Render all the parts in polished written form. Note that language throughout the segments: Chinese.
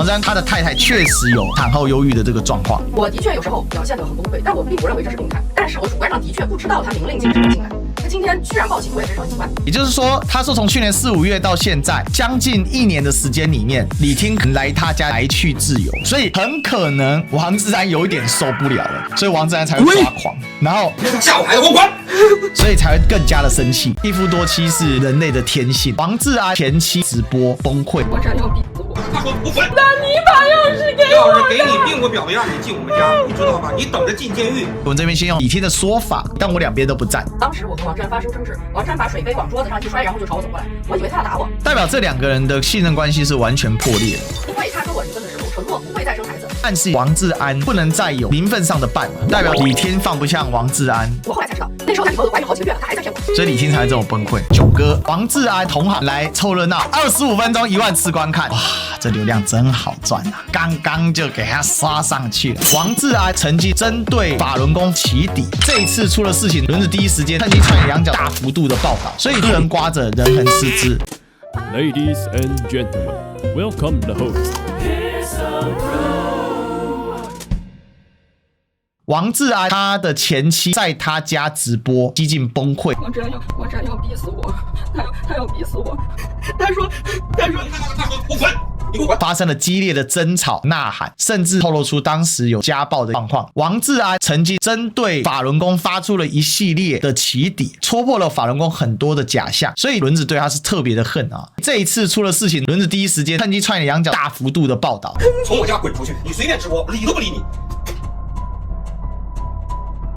志安他的太太确实有产后忧郁的这个状况。我的确有时候表现得很崩溃，但我并不认为这是病态。但是我主观上的确不知道他明令禁止的进来。他今天居然报警，我也非常意外。也就是说，他说从去年4、5月到现在，将近1年的时间里面，李听来他家来去自由，所以很可能王志安有一点受不了了，所以王志安才会抓狂，然后吓我孩子，给我滚！所以才会更加的生气。一夫多妻是人类的天性。王志安前妻直播崩溃，我真要逼死我。他说我滚。那你把钥匙给我。钥匙给你，并不表明让你进我们家，你知道吧？你等着进监狱。我们这边先用李听的说法，但我两边都不赞。当时我和王志安发生争执，王志安把水杯往桌子上一摔，然后就朝我走过来，我以为他要打我，代表这2个人的信任关系是完全破裂的。因为他跟我离婚的时候承诺不会再生孩子，暗示王志安不能再有名分上的伴，代表李听放不下王志安。我后来才知道，那时候他女朋友都怀孕好几个月了，他还在骗我，所以李听才会这种崩溃。九哥王志安同行来凑热闹，25分钟1万次观看，哇，这流量真好赚啊！刚刚就给他刷上去了。王志安曾经针对法轮功起底，这一次出了事情，轮子第一时间趁机串2脚大幅度的报道，所以路人刮着人恒吃之。Ladies and gentlemen, welcome the host. 王志安他的前妻在他家直播，几近崩溃。王志安要逼死我，他要逼死我。他说我滚。发生了激烈的争吵、呐喊，甚至透露出当时有家暴的状况。王志安曾经针对法轮功发出了一系列的起底，戳破了法轮功很多的假象，所以轮子对他是特别的恨啊。这一次出了事情，轮子第一时间趁机串2脚大幅度的报道，从我家滚出去，你随便直播，理都不理你。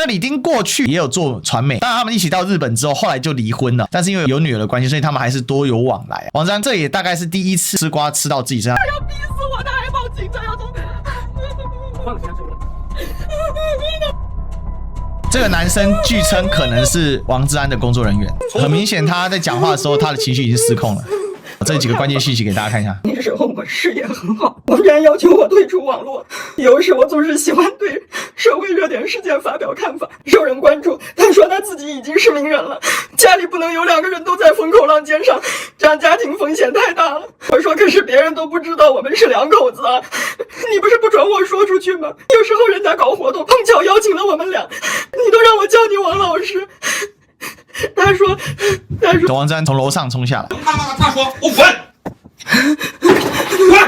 那李丁过去也有做传媒，但他们一起到日本之后，后来就离婚了。但是因为有女儿的关系，所以他们还是多有往来。王志安这也大概是第一次吃瓜吃到自己身上。他要逼死我，他还报警，他要从。这个男生据称可能是王志安的工作人员，很明显他在讲话的时候，他的情绪已经失控了。这几个关键信息给大家看一下。那时候我事业很好，王志安要求我退出网络，有时我总是喜欢对社会热点事件发表看法，受人关注。他说他自己已经是名人了，家里不能有2个人都在风口浪尖上，这样家庭风险太大了。我说可是别人都不知道我们是2口子啊，你不是不准我说出去吗？有时候人家搞活动碰巧邀请了我们俩，你都让我叫你王老师。他说王志安从楼上冲下来，他说我滚。滚！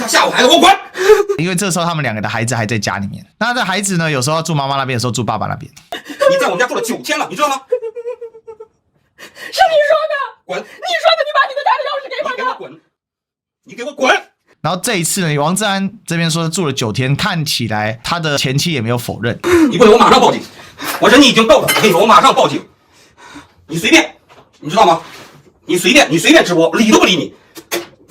他吓我孩子，给我滚！因为这时候他们2个的孩子还在家里面。那这孩子呢，有时候要住妈妈那边，有时候住爸爸那边。你在我们家住了9天了，你知道吗？是你说的，滚！你说的，你把你的家的钥匙给我。你给我滚！你给我滚！然后这一次呢，王志安这边说住了9天，看起来他的前妻也没有否认。你不能，我马上报警！我忍你已经够了，我跟你说，我马上报警！你随便，你知道吗？你随便直播，理都不理你。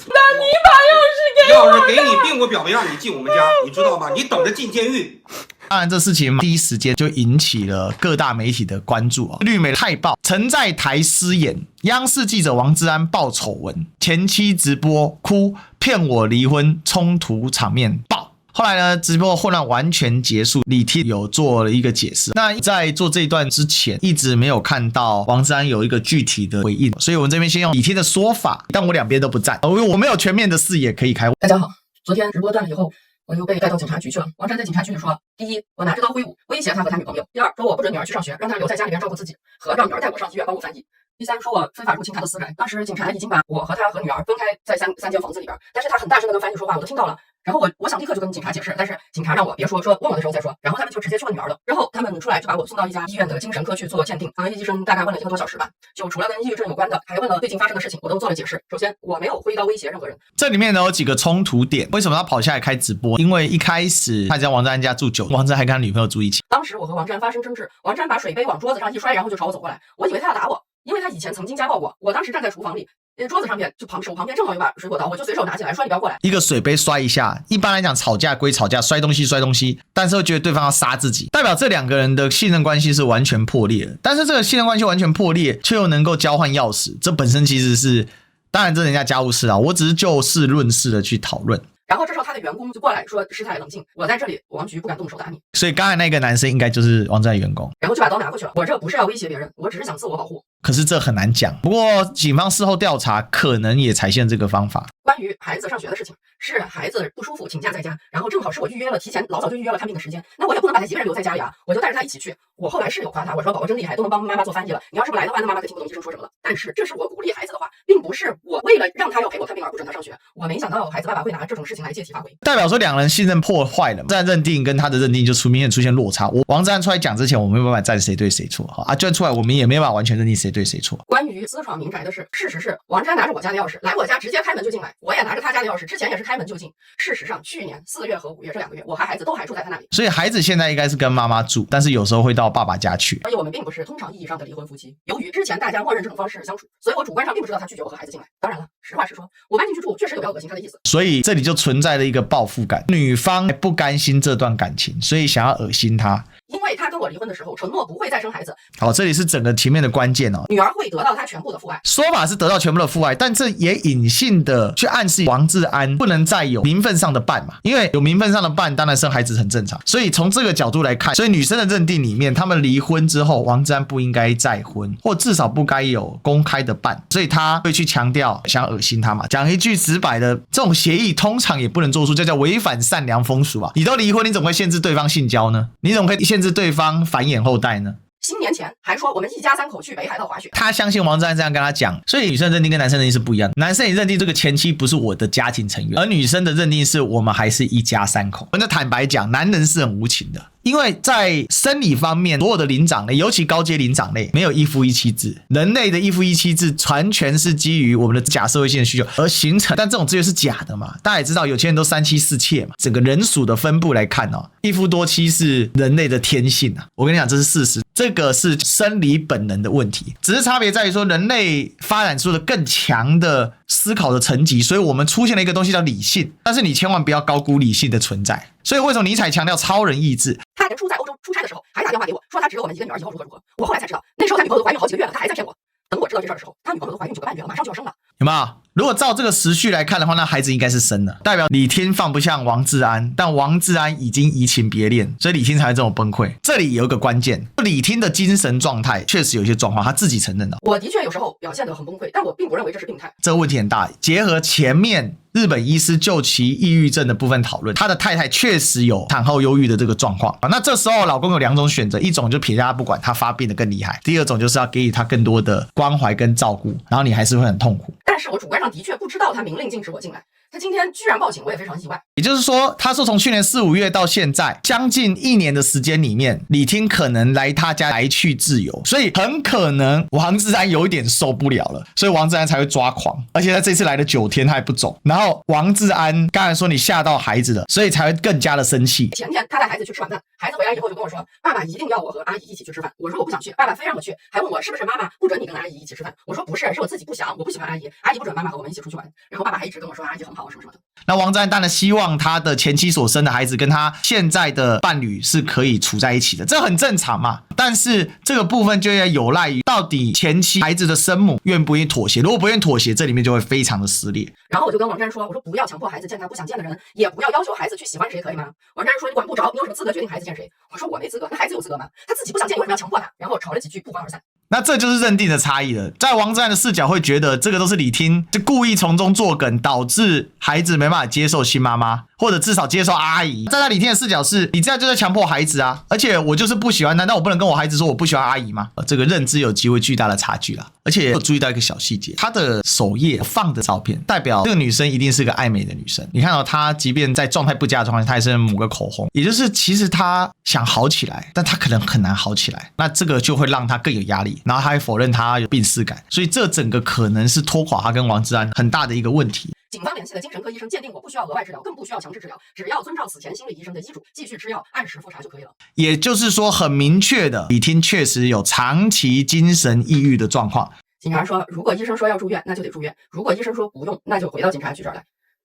那你把钥匙给我。钥匙给你，并不表明让你进我们家，你知道吗？你等着进监狱。当然，这事情第一时间就引起了各大媒体的关注啊。绿媒泰报曾在台失言，央视记者王志安爆丑闻，前妻直播哭骗我离婚，冲突场面爆。后来呢，直播混乱完全结束，李听有做了一个解释。那在做这一段之前，一直没有看到王志安有一个具体的回应，所以我们这边先用李听的说法，但我两边都不赞，因为我没有全面的视野可以开。大家好，昨天直播断了以后，我又被带到警察局去了。王志安在警察局里说，第一，我拿着刀挥舞，威胁他和他女朋友；第二，说我不准女儿去上学，让她留在家里边照顾自己，和让女儿带我上医院帮我翻译；第三，说我非法入侵他的私宅。当时警察已经把我和他和女儿分开在三间房子里边，但是他很大声的跟翻译说话，我都听到了。然后我想立刻就跟警察解释，但是警察让我别说，问我的时候再说。然后他们就直接去问女儿了。然后他们出来就把我送到一家医院的精神科去做鉴定。医生大概问了1个多小时吧，就除了跟抑郁症有关的，还问了最近发生的事情，我都做了解释。首先，我没有挥刀威胁任何人。这里面呢有几个冲突点，为什么他跑下来开直播？因为一开始他在王志安家住9天，王志安还跟他女朋友住一起。当时我和王志安发生争执，王志安把水杯往桌子上一摔，然后就朝我走过来，我以为他要打我，因为他以前曾经家暴过。我当时站在厨房里。桌子上面就手旁边正好有把水果刀，我就随手拿起来，说你不要过来。一个水杯摔一下，一般来讲吵架归吵架，摔东西，但是会觉得对方要杀自己，代表这2个人的信任关系是完全破裂的。但是这个信任关系完全破裂，却又能够交换钥匙，这本身其实是，当然这人家家务事啊，我只是就事论事的去讨论。然后这时候他的员工就过来说事态冷静，我在这里王局不敢动手打你。所以刚才那个男生应该就是王志安员工，然后就把刀拿过去了。我这不是要威胁别人，我只是想自我保护。可是这很难讲。不过警方事后调查可能也采信这个方法。关于孩子上学的事情，是孩子不舒服请假在家，然后正好是我预约了，提前老早就预约了看病的时间，那我也不能把他一个人留在家里啊，我就带着他一起去。我后来是有夸他，我说宝宝真厉害，都能帮妈妈做翻译了，你要是不来的话，那妈妈就听不懂医生说什么了。但是这是我鼓励孩子的话，并不是我为了让他要陪我看病而不准他上学。我没想到孩子爸爸会拿这种事情来借题发挥，代表说两人信任破坏了，这样认定跟他的认定就明显出现落差。王志安出来讲之前，我们没有办法站谁对谁错啊，就算出来我们也没办法完全认定谁对谁错。关于私闯民宅的事，事实是王志安拿着我家的钥匙来我家直接开门就进来，我也拿着他家的钥匙，之前也是开门就进。事实上去年4月和5月这2个月，我和孩子都还住在他那里，所以孩子现在应该是跟妈妈住，但是有时候会到爸爸家去。所以我们并不是通常意义上的离婚夫妻。由于之前大家默认这种方式相处，所以我主观上并不知道他拒绝我和孩子进来。当然了，实话实说，我搬进去住确实有要恶心他的意思。所以这里就存在了一个报复感，女方不甘心这段感情，所以想要恶心他。因为他跟我离婚的时候承诺不会再生孩子。好，这里是整个前面的关键哦。女儿会得到他全部的父爱，说法是得到全部的父爱，但这也隐性的去暗示王志安不能再有名分上的伴嘛，因为有名分上的伴，当然生孩子很正常。所以从这个角度来看，所以女生的认定里面，他们离婚之后，王志安不应该再婚，或至少不该有公开的伴，所以他会去强调想恶心他嘛。讲一句直白的，这种协议通常也不能做出，这叫违反善良风俗啊！你都离婚，你怎么会限制对方性交呢？你怎么可以限制对方繁衍后代呢？新年前还说我们一家3口去北海道滑雪，他相信王志安这样跟他讲，所以女生认定跟男生认定是不一样的。男生也认定这个前妻不是我的家庭成员，而女生的认定是我们还是一家3口。那坦白讲，男人是很无情的。因为在生理方面，所有的灵长类，尤其高阶灵长类，没有一夫一妻制。人类的一夫一妻制完全是基于我们的假社会性的需求而形成，但这种制约是假的嘛？大家也知道，有钱人都3妻4妾嘛。整个人属的分布来看哦，一夫多妻是人类的天性啊。我跟你讲，这是事实，这个是生理本能的问题，只是差别在于说，人类发展出了更强的思考的层级，所以我们出现了一个东西叫理性。但是你千万不要高估理性的存在。所以为什么尼采强调超人意志？他年初在欧洲出差的时候，还打电话给我说他只有我们一个女儿，以后如何如何。我后来才知道，那时候他女朋友都怀孕好几个月了，他还在骗我。等我知道这事儿的时候，他女朋友都怀孕9个半月了，马上就要生了。有没有？如果照这个时序来看的话，那孩子应该是生了，代表李听放不下王志安，但王志安已经移情别恋，所以李听才会这么崩溃。这里有一个关键，李听的精神状态确实有一些状况，他自己承认的。我的确有时候表现得很崩溃，但我并不认为这是病态。这个问题很大，结合前面日本医师就其抑郁症的部分讨论，他的太太确实有产后忧郁的这个状况。那这时候老公有2种选择，一种就撇下他不管，他发病的更厉害；第二种就是要给予他更多的关怀跟照顾，然后你还是会很痛苦。但是我主观上的确不知道他明令禁止我进来，他今天居然报警，我也非常意外。也就是说，他说从去年4、5月到现在将近1年的时间里面，李听可能来他家来去自由，所以很可能王志安有一点受不了了，所以王志安才会抓狂，而且他这次来的9天他还不走。然后王志安刚才说你吓到孩子了，所以才会更加的生气。前天他带孩子去吃晚饭，孩子回来以后就跟我说，爸爸一定要我和阿姨一起去吃饭。我说我不想去，爸爸非让我去，还问我是不是妈妈不准你跟阿姨一起吃饭。我说不是，是我自己不想，我不喜欢阿姨，阿姨不准妈妈和我们一起出去玩。然后爸爸还一直跟我说阿姨很好什么什么的。那王志安当然希望他的前妻所生的孩子跟他现在的伴侣是可以处在一起的，这很正常嘛。但是这个部分就要有赖于到底前妻孩子的生母愿不愿意妥协，如果不愿意妥协，这里面就会非常的撕裂。然后我就跟王志安说，我说不要强迫孩子见他不想见的人，也不要要求孩子去喜欢谁，可以吗？王志安说你管不着，你有什么资格决定孩子见谁？我说我没资格，那孩子有资格吗？他自己不想见，你为什么要强迫他？然后吵了几句，不欢而散。那这就是认定的差异了。在王志安的视角会觉得这个都是李听就故意从中作梗，导致孩子没办法接受新妈妈，或者至少接受阿姨。在李听的视角是，你这样就在强迫孩子啊，而且我就是不喜欢，难道我不能跟我孩子说我不喜欢阿姨吗？这个认知有机会巨大的差距啦。而且有注意到一个小细节，她的首页放的照片，代表这个女生一定是个爱美的女生。你看到她即便在状态不佳的状况下，她还是抹个口红，也就是其实她想好起来，但她可能很难好起来，那这个就会让她更有压力，然后她还否认她有病耻感，所以这整个可能是拖垮她跟王志安很大的一个问题。警方联系的精神科医生鉴定我不需要额外治疗，更不需要强制治疗，只要遵照此前心理医生的医嘱，继续吃药，按时复查就可以了。也就是说，很明确的，李听确实有长期精神抑郁的状况。女儿说，如果医生说要住院，那就得住院；如果医生说不用，那就回到警察局这儿来。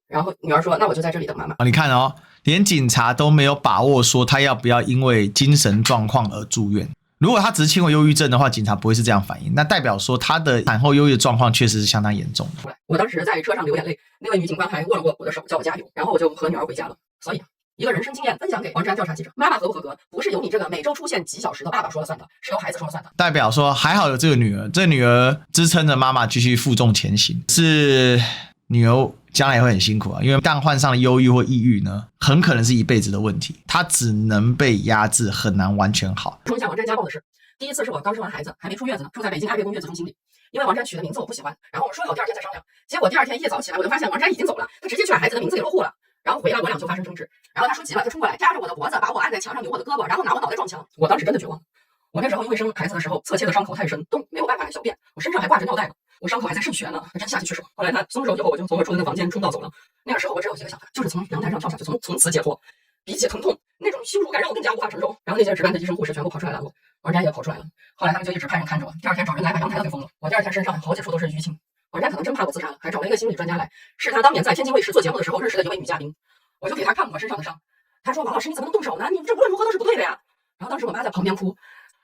然后女儿说，那我就在这里等妈妈。你看哦，连警察都没有把握说他要不要因为精神状况而住院。如果他只是轻微忧郁症的话，警察不会是这样反应，那代表说他的产后忧郁的状况确实是相当严重的。我当时在车上流眼泪，那位女警官还握了握我的手，叫我加油，然后我就和女儿回家了。所以一个人生经验分享给王志安调查记者，妈妈合不合格，不是由你这个每周出现几小时的爸爸说了算的，是由孩子说了算的。代表说还好有这个女儿，这女儿支撑着妈妈继续负重前行，是女儿将来也会很辛苦啊，因为当患上了忧郁或抑郁呢，很可能是一辈子的问题，她只能被压制，很难完全好。说一下王志安家暴的事，第一次是我刚生完孩子，还没出月子呢，住在北京爱乐宫月子中心里。因为王志安取的名字我不喜欢，然后我们说好第二天再商量。结果第二天一早起来，我就发现王志安已经走了，他直接去把孩子的名字给落户了。然后回来我俩就发生争执，然后他说急了就冲过来，夹着我的脖子，把我按在墙上，扭我的胳膊，然后拿我脑袋撞墙。我当时真的绝望。我那时候因为生孩子的时候侧切的伤口太深，都没有办法小便，我身上还挂着尿袋呢，我伤口还在渗血呢，他真下去去手。后来他松手以后，我就从我住的那房间冲到走廊。那个时候我只有一个想法，就是从阳台上跳下去，从此解脱。比起疼痛，那种羞辱感让我更加无法承受。然后那些值班的医生护士全部跑出来拦我，王志安也跑出来了。后来他们就一直派人看着我，第二天找人来把阳台都给封了。我第二天身上好几处都是淤青。王志安可能真怕我自杀了，还找了一个心理专家来，是他当年在天津卫视做节目的时候认识的一位女嘉宾。我就给他看我身上的伤，他说王老师你怎么能动手呢？你这无论如何都是不对的呀。然后当时我妈在旁边哭，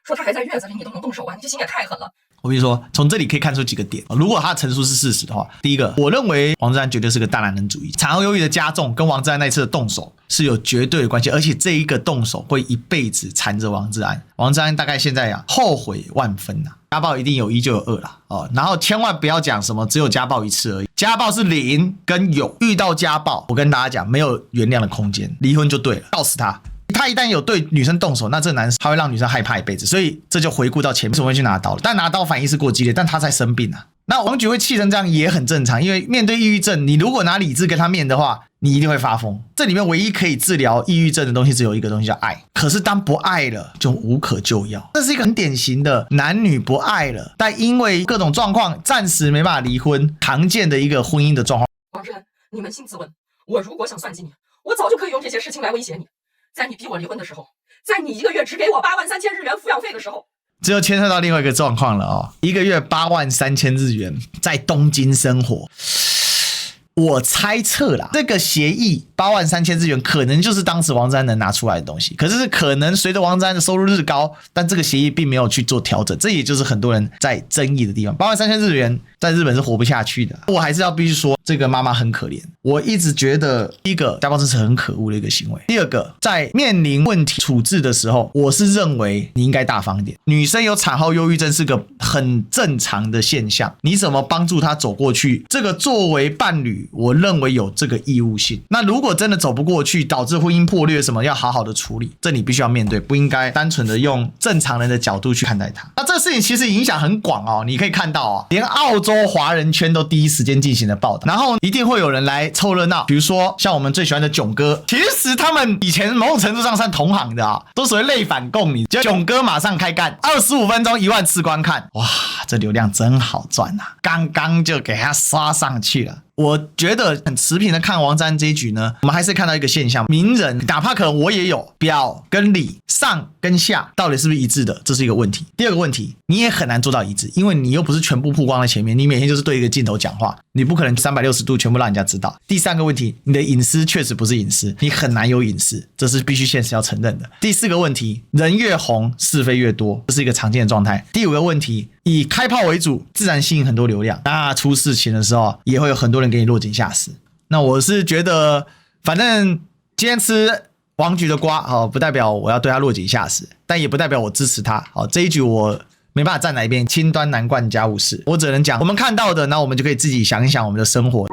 说她还在月子里，你都能动手啊，你这心也太狠了。我跟你说，从这里可以看出几个点。如果他的陈述是事实的话，第一个，我认为王志安绝对是个大男人主义，产后忧郁的加重跟王志安那次的动手是有绝对的关系，而且这一个动手会一辈子缠着王志安。王志安大概现在后悔万分呐，家暴一定有一就有二啦哦，然后千万不要讲什么只有家暴一次而已，家暴是零跟有，遇到家暴我跟大家讲没有原谅的空间，离婚就对了，告死他。他一旦有对女生动手，那这个男生他会让女生害怕一辈子，所以这就回顾到前面为什么会去拿刀了，但拿刀反应是过激烈，但他才生病啊。那王局会气成这样也很正常，因为面对抑郁症，你如果拿理智跟他面的话，你一定会发疯。这里面唯一可以治疗抑郁症的东西只有一个东西叫爱，可是当不爱了就无可救药。这是一个很典型的男女不爱了，但因为各种状况暂时没办法离婚，常见的一个婚姻的状况。王志安，你扪心自问，我如果想算计你，我早就可以用这些事情来威胁你。在你逼我离婚的时候，在你一个月只给我83000日元抚养费的时候，这就牵涉到另外一个状况了哦，一个月83000日元，在东京生活。我猜测啦，这个协议83000日元可能就是当时王志安能拿出来的东西，可是可能随着王志安的收入日高，但这个协议并没有去做调整，这也就是很多人在争议的地方。83000日元在日本是活不下去的，我还是要必须说这个妈妈很可怜。我一直觉得，第一个家暴是很可恶的一个行为，第二个在面临问题处置的时候，我是认为你应该大方一点。女生有产后忧郁症是个很正常的现象，你怎么帮助她走过去，这个作为伴侣我认为有这个义务性。那如果真的走不过去，导致婚姻破裂什么，要好好的处理，这你必须要面对，不应该单纯的用正常人的角度去看待它。那这个事情其实影响很广哦，你可以看到哦，连澳洲华人圈都第一时间进行了报道，然后一定会有人来凑热闹，比如说像我们最喜欢的囧哥，其实他们以前某种程度上算同行的啊，都属于类反共。你就囧哥马上开干，25分钟1万次观看，哇，这流量真好赚啊！刚刚就给他刷上去了。我觉得很持平的看王志安这一局呢，我们还是看到一个现象，名人哪怕可能我也有表跟里上跟下到底是不是一致的，这是一个问题。第二个问题，你也很难做到一致，因为你又不是全部曝光在前面，你每天就是对一个镜头讲话，你不可能360度全部让人家知道。第三个问题，你的隐私确实不是隐私，你很难有隐私，这是必须现实要承认的。第四个问题，人越红是非越多，这是一个常见的状态。第五个问题，以开炮为主，自然吸引很多流量，那出事情的时候也会有很多人给你落井下石。那我是觉得反正今天吃王局的瓜，不代表我要对他落井下石，但也不代表我支持他。这一局我没办法站哪一边，清端难灌家务事，我只能讲我们看到的，那我们就可以自己想一想我们的生活。